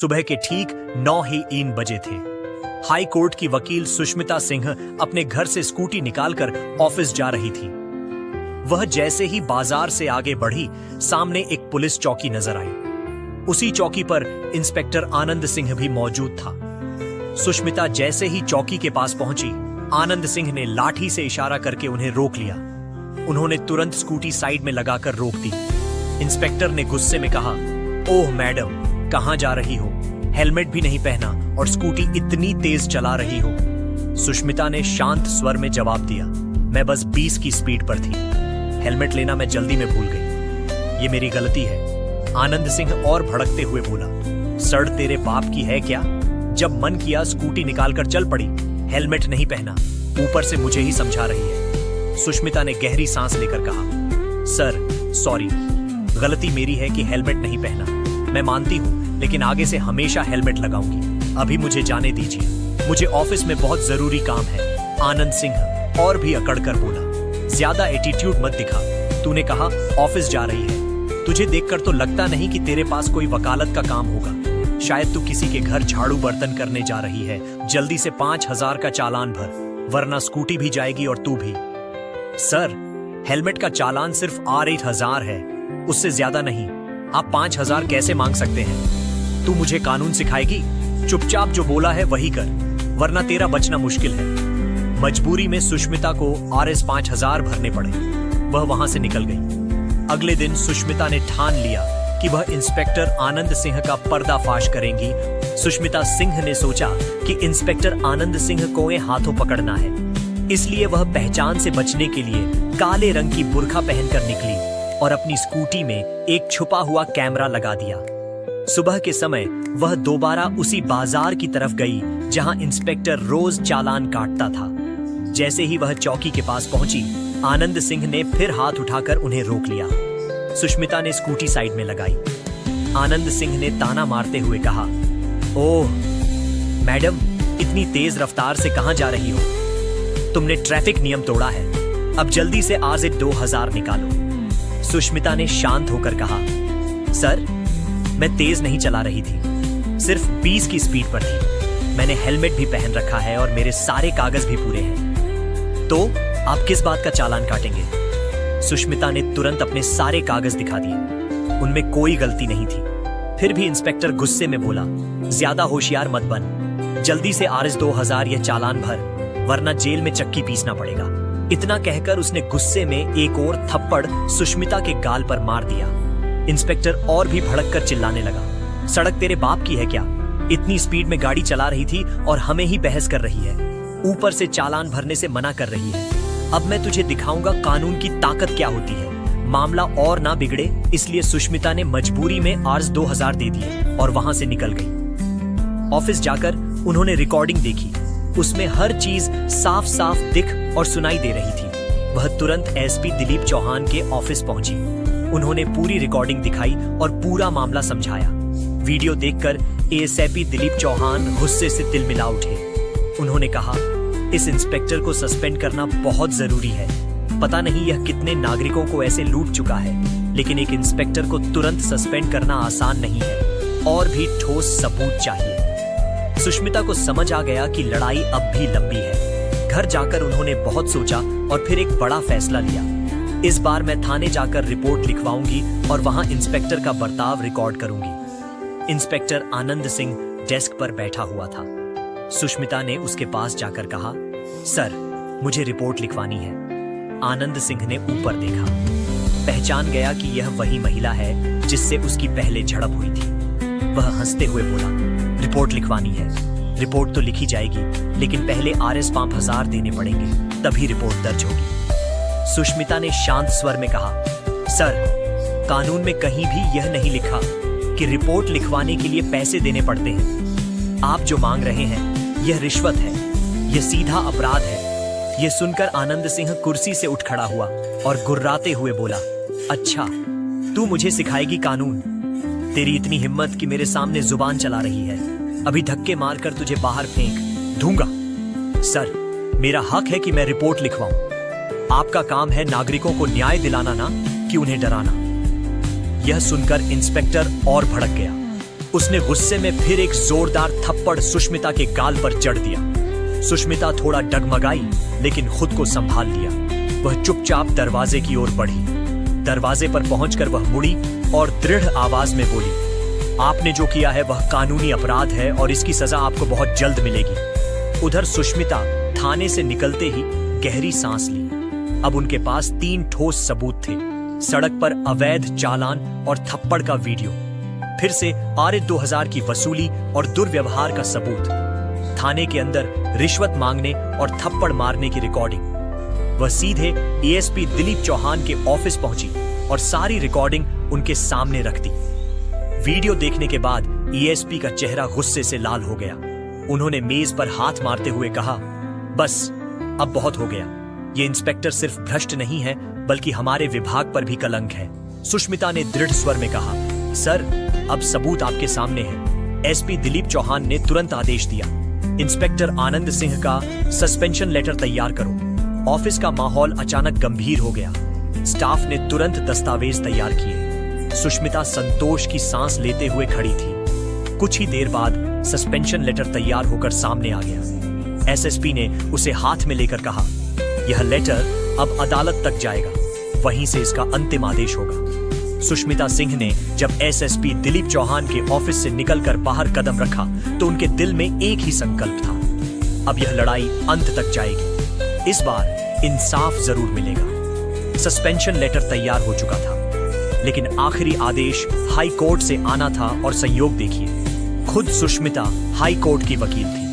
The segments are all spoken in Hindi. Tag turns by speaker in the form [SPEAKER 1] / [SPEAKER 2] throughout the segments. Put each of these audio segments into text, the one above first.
[SPEAKER 1] सुबह के ठीक 9:03 बजे थे। हाई कोर्ट की वकील सुष्मिता सिंह अपने घर से स्कूटी निकालकर ऑफिस जा रही थी। वह जैसे ही बाजार से आगे बढ़ी, सामने एक पुलिस चौकी नजर आई। उसी चौकी पर इंस्पेक्टर आनंद सिंह भी मौजूद था। सुष्मिता जैसे ही चौकी के पास पहुंची, आनंद सिंह ने लाठी से इशारा करके उन्हें रोक लिया। उन्होंने तुरंत स्कूटी साइड में लगाकर रोक दी। इंस्पेक्टर ने गुस्से में कहा, ओह मैडम, कहां जा रही हो? हेलमेट भी नहीं पहना और स्कूटी इतनी तेज चला रही हो। सुष्मिता ने शांत स्वर में जवाब दिया, मैं बस 20 की स्पीड पर थी। हेलमेट लेना मैं जल्दी में भूल गई। ये मेरी गलती है। आनंद सिंह और भड़कते हुए बोला, सड़ तेरे बाप की है क्या? जब मन किया स्कूटी निकालकर चल पड़ी। हेलमेट नहीं पहना, ऊपर से मुझे ही समझा रही है। सुष्मिता ने गहरी सांस लेकर कहा, सर सॉरी, गलती मेरी है कि हेलमेट नहीं पहना। मैं मानती हूं, लेकिन आगे से हमेशा हेलमेट लगाऊंगी। अभी मुझे जाने दीजिए, मुझे ऑफिस में बहुत जरूरी काम है। आनंद सिंह और भी अकड़कर बोला, ज्यादा एटीट्यूड मत दिखा। तूने कहा ऑफिस जा रही है। तुझे देखकर तो लगता नहीं कि तेरे पास कोई वकालत का काम होगा। शायद तू किसी के घर झाड़ू बर्तन करने जा रही है। जल्दी से 5,000 का चालान भर, वरना स्कूटी भी जाएगी और तू भी। सर, हेलमेट का चालान सिर्फ R8000 है, उससे ज्यादा नहीं। आप 5,000 कैसे मांग सकते हैं? तू मुझे कानून सिखाएगी? चुपचाप जो बोला है वही कर, वरना तेरा बचना मुश्किल है। मजबूरी में सुष्मिता को RS 5,000 भरने पड़े। वह वहां से निकल गई। अगले दिन सुष्मिता ने ठान लिया कि वह इंस्पेक्टर आनंद सिंह का पर्दाफाश करेंगी। सुष्मिता सिंह ने सोचा कि इंस्पेक्टर आनंद सिंह को हाथों पकड़ना है, इसलिए वह पहचान से बचने के लिए काले रंग की बुर्का पहनकर निकली और अपनी स्कूटी में एक छुपा हुआ कैमरा लगा दिया। सुबह के समय वह दोबारा उसी बाजार की तरफ गई जहां इंस्पेक्टर रोज चालान काटता था। जैसे ही वह चौकी के पास पहुंची, आनंद सिंह ने फिर हाथ उठाकर उन्हें रोक लिया। सुष्मिता ने स्कूटी साइड में लगाई। आनंद सिंह ने ताना मारते हुए कहा, ओह मैडम, इतनी तेज रफ्तार से कहां जा रही हो? तुमने ट्रैफिक नियम तोड़ा है। अब जल्दी से RZ 2000 निकालो। सुष्मिता ने शांत होकर कहा, सर, मैं तेज नहीं चला रही थी, सिर्फ 20 की स्पीड पर थी। मैंने हेलमेट भी पहन रखा है और मेरे सारे कागज भी पूरे हैं। तो आप किस बात का चालान काटेंगे? सुष्मिता ने तुरंत अपने सारे कागज दिखा दिए। उनमें कोई गलती नहीं थी। फिर भी इंस्पेक्टर गुस्से में बोला, ज्यादा होशियार मत बन। जल्दी से RS 2000 यह चालान भर, वरना जेल में चक्की पीसना पड़ेगा। इतना कहकर उसने गुस्से में एक और थप्पड़ सुष्मिता के गाल पर मार दिया। इंस्पेक्टर और भी भड़ककर चिल्लाने लगा, सड़क तेरे बाप की है क्या? इतनी स्पीड में गाड़ी चला रही थी और हमें ही बहस कर रही है। ऊपर से चालान भरने से मना कर रही है। अब मैं तुझे दिखाऊंगा कानून की ताकत क्या होती है। मामला और ना बिगड़े, इसलिए सुष्मिता ने मजबूरी में RS 2000 दे दिए और वहां से निकल गई। ऑफिस जाकर उन्होंने रिकॉर्डिंग देखी। उसमें हर चीज साफ साफ दिख और सुनाई दे रही थी। वह तुरंत SP दिलीप चौहान के ऑफिस पहुंची। उन्होंने पूरी रिकॉर्डिंग दिखाई और पूरा मामला समझाया। वीडियो देखकर ASAP दिलीप चौहान गुस्से से तिलमिला उठे। उन्होंने कहा, इस इंस्पेक्टर को सस्पेंड करना बहुत जरूरी है। पता नहीं यह कितने नागरिकों को ऐसे लूट चुका है, लेकिन एक इंस्पेक्टर को तुरंत सस्पेंड करना आसान नहीं है। और भी ठोस सबूत चाहिए। सुष्मिता को समझ आ गया कि लड़ाई अब भी लंबी है। घर जाकर उन्होंने बहुत सोचा और फिर एक बड़ा फैसला लिया। इस बार मैं थाने जाकर रिपोर्ट लिखवाऊंगी और वहां इंस्पेक्टर का बर्ताव रिकॉर्ड करूंगी। इंस्पेक्टर आनंद सिंह डेस्क पर बैठा हुआ था। सुष्मिता ने उसके पास जाकर कहा, सर, मुझे रिपोर्ट लिखवानी है। आनंद सिंह ने ऊपर देखा, पहचान गया कि यह वही महिला है जिससे उसकी पहले झड़प हुई थी। वह हंसते हुए बोला, रिपोर्ट लिखवानी है। रिपोर्ट तो लिखी जाएगी, लेकिन पहले RS 5000 देने पड़ेंगे, तभी रिपोर्ट दर्ज होगी। सुष्मिता ने शांत स्वर में कहा, सर, कानून में कहीं भी यह नहीं लिखा कि रिपोर्ट लिखवाने के लिए पैसे देने पड़ते हैं। आप जो मांग रहे हैं यह रिश्वत है, यह सीधा अपराध है। यह सुनकर आनंद सिंह कुर्सी से उठ खड़ा हुआ और गुर्राते हुए बोला, अच्छा, तू मुझे सिखाएगी कानून? तेरी इतनी हिम्मत कि मेरे सामने जुबान चला रही है। अभी धक्के मारकर तुझे बाहर फेंक दूंगा। सर, मेरा हक है कि मैं रिपोर्ट लिखवाऊं। आपका काम है नागरिकों को न्याय दिलाना, ना कि उन्हें डराना। यह सुनकर इंस्पेक्टर और भड़क गया। उसने गुस्से में फिर एक जोरदार थप्पड़ सुष्मिता के गाल पर जड़ दिया। सुष्मिता थोड़ा डगमगाई, लेकिन खुद को संभाल लिया। वह चुपचाप दरवाजे की ओर बढ़ी। दरवाजे पर पहुंचकर वह मुड़ी और दृढ़ आवाज में बोली, आपने जो किया है वह कानूनी अपराध है और इसकी सजा आपको बहुत जल्द मिलेगी। उधर सुष्मिता थाने से निकलते ही गहरी सांस ली। अब उनके पास 3 ठोस सबूत थे, सड़क पर अवैध चालान और थप्पड़ का वीडियो, फिर से आरित 2000 की वसूली और दुर्व्यवहार का सबूत, थाने के अंदर रिश्वत मांगने और थप्पड़ मारने की रिकॉर्डिंग। वह सीधे एएसपी दिलीप चौहान के ऑफिस पहुंची और सारी रिकॉर्डिंग उनके सामने रख दी। वीडियो देखने के बाद एएसपी का चेहरा गुस्से से लाल हो गया। उन्होंने मेज पर हाथ मारते हुए कहा, बस अब बहुत हो गया। ये इंस्पेक्टर सिर्फ भ्रष्ट नहीं है बल्कि हमारे विभाग पर भी कलंक है। सुष्मिता ने दृढ़ स्वर में कहा, सर अब सबूत आपके सामने है। एसपी दिलीप चौहान ने तुरंत आदेश दिया, इंस्पेक्टर आनंद सिंह का सस्पेंशन लेटर तैयार करो। ऑफिस का माहौल अचानक गंभीर हो गया। स्टाफ ने तुरंत दस्तावेज तैयार किए। सुष्मिता संतोष की सांस लेते हुए खड़ी थी। कुछ ही देर बाद सस्पेंशन लेटर तैयार होकर सामने आ गया। एसएसपी ने उसे हाथ में लेकर कहा, यह लेटर अब अदालत तक जाएगा, वहीं से इसका अंतिम आदेश होगा। सुष्मिता सिंह ने जब एसएसपी दिलीप चौहान के ऑफिस से निकलकर बाहर कदम रखा तो उनके दिल में एक ही संकल्प था, अब यह लड़ाई अंत तक जाएगी। इस बार इंसाफ जरूर मिलेगा। सस्पेंशन लेटर तैयार हो चुका था, लेकिन आखिरी आदेश हाई कोर्ट से आना था और संयोग देखिए, खुद सुष्मिता हाई कोर्ट की वकील थी।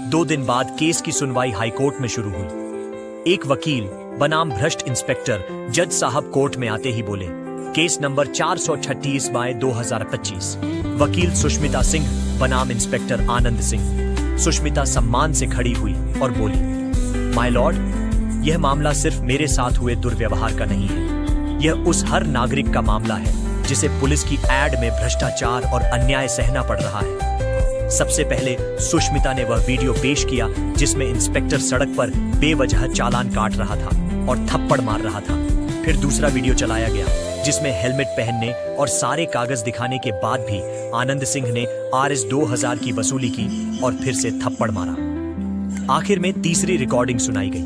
[SPEAKER 1] 2 दिन बाद केस की सुनवाई हाई कोर्ट में शुरू हुई। एक वकील बनाम भ्रष्ट इंस्पेक्टर जज साहब कोर्ट में आते ही बोले, केस नंबर 438/2025, वकील सुष्मिता सिंह बनाम इंस्पेक्टर आनंद सिंह। सुष्मिता सम्मान से खड़ी हुई और बोली, माय लॉर्ड, यह मामला सिर्फ मेरे साथ हुए दुर्व्यवहार का नहीं है, यह उस हर नागरिक का मामला है जिसे पुलिस की एड में भ्रष्टाचार और अन्याय सहना पड़ रहा है। सबसे पहले सुष्मिता ने वह वीडियो पेश किया जिसमें इंस्पेक्टर सड़क पर बेवजह चालान काट रहा था और थप्पड़ मार रहा था। फिर दूसरा वीडियो चलाया गया जिसमें हेलमेट पहनने और सारे कागज दिखाने के बाद भी आनंद सिंह ने आरएस 2000 की वसूली की और फिर से थप्पड़ मारा। आखिर में तीसरी रिकॉर्डिंग सुनाई गई।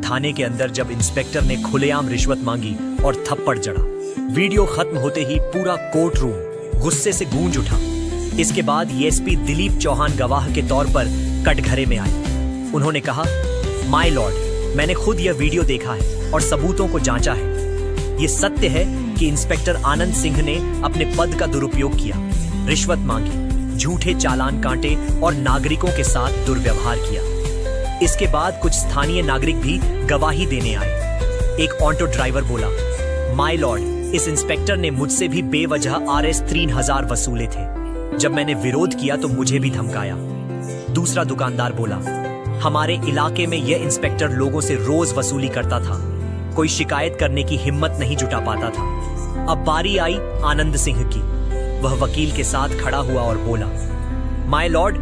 [SPEAKER 1] थाने के अंदर जब इंस्पेक्टर ने खुलेआम रिश्वत मांगी और थप्पड़ जड़ा। वीडियो खत्म होते ही पूरा कोर्ट रूम गुस्से से गूंज उठा। इसके बाद एसपी दिलीप चौहान गवाह के तौर पर कटघरे में आए। उन्होंने कहा, माय लॉर्ड, मैंने खुद यह वीडियो देखा है और सबूतों को जांचा है। ये सत्य है कि इंस्पेक्टर आनंद सिंह ने अपने पद का दुरुपयोग किया, रिश्वत मांगी, झूठे चालान काटे और नागरिकों के साथ दुर्व्यवहार किया। इसके बाद कुछ स्थानीय नागरिक भी गवाही देने आए। एक ऑटो ड्राइवर बोला, माय लॉर्ड, इस इंस्पेक्टर ने मुझसे भी बेवजह आरएस 3000 वसूले थे। जब मैंने विरोध किया तो मुझे भी धमकाया। दूसरा दुकानदार बोला, हमारे इलाके में यह इंस्पेक्टर लोगों से रोज वसूली करता था, कोई शिकायत करने की हिम्मत नहीं जुटा पाता था। अब बारी आई आनंद सिंह की। वह वकील के साथ खड़ा हुआ और बोला, माय लॉर्ड,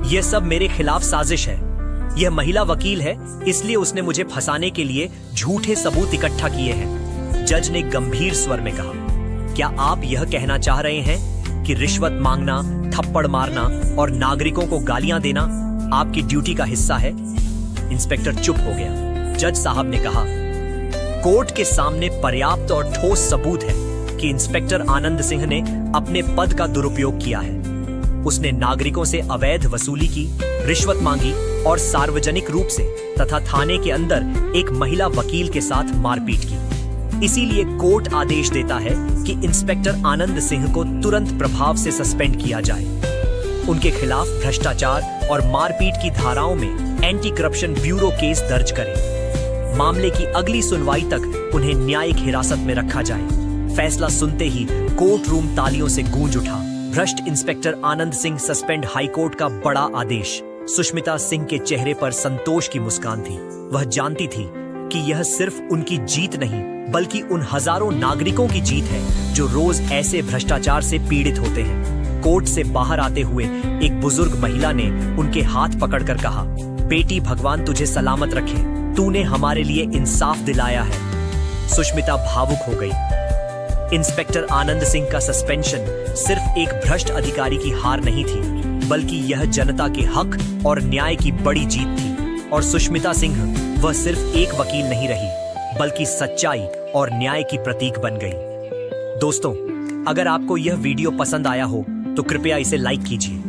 [SPEAKER 1] यह सब मेरे खिलाफ साजिश है। यह महिला वकील है, इसलिए उसने मुझे फंसाने के लिए झूठे सबूत इकट्ठा किए हैं। जज ने गंभीर स्वर में कहा, क्या आप यह कहना चाह रहे हैं कि रिश्वत मांगना, थप्पड़ मारना और नागरिकों को गालियां देना आपकी ड्यूटी का हिस्सा है? इंस्पेक्टर चुप हो गया। जज साहब ने कहा, कोर्ट के सामने पर्याप्त और ठोस सबूत है कि इंस्पेक्टर आनंद सिंह ने अपने पद का दुरुपयोग किया है। उसने नागरिकों से अवैध वसूली की, रिश्वत मांगी और सार्वजनिक रूप से तथा थाने के अंदर एक महिला वकील के साथ मारपीट की। इसीलिए कोर्ट आदेश देता है कि इंस्पेक्टर आनंद सिंह को तुरंत प्रभाव से सस्पेंड किया जाए। उनके खिलाफ भ्रष्टाचार और मारपीट की धाराओं में एंटी करप्शन ब्यूरो केस दर्ज करें। मामले की अगली सुनवाई तक उन्हें न्यायिक हिरासत में रखा जाए। फैसला सुनते ही कोर्ट रूम तालियों से गूंज उठा। भ्रष्ट inspector Anand Singh suspend. High court का बड़ा आदेश। सुष्मिता सिंह के चेहरे पर संतोष की मुस्कान थी। वह जानती थी कि यह सिर्फ उनकी जीत नहीं बल्कि उन हजारों नागरिकों की जीत है जो रोज ऐसे भ्रष्टाचार से पीड़ित होते हैं। कोर्ट से बाहर आते हुए एक बुजुर्ग महिला ने उनके हाथ पकड़कर कहा, बेटी, भगवान तुझे सलामत रखे, तूने हमारे लिए इंसाफ दिलाया है। सुष्मिता भावुक हो गई। इंस्पेक्टर आनंद सिंह का सस्पेंशन सिर्फ एक भ्रष्ट अधिकारी की हार नहीं थी, बल्कि यह जनता के हक और न्याय की बड़ी जीत थी। और सुष्मिता सिंह वह सिर्फ एक वकील नहीं रही, बल्कि सच्चाई और न्याय की प्रतीक बन गई। दोस्तों, अगर आपको यह वीडियो पसंद आया हो तो कृपया इसे लाइक कीजिए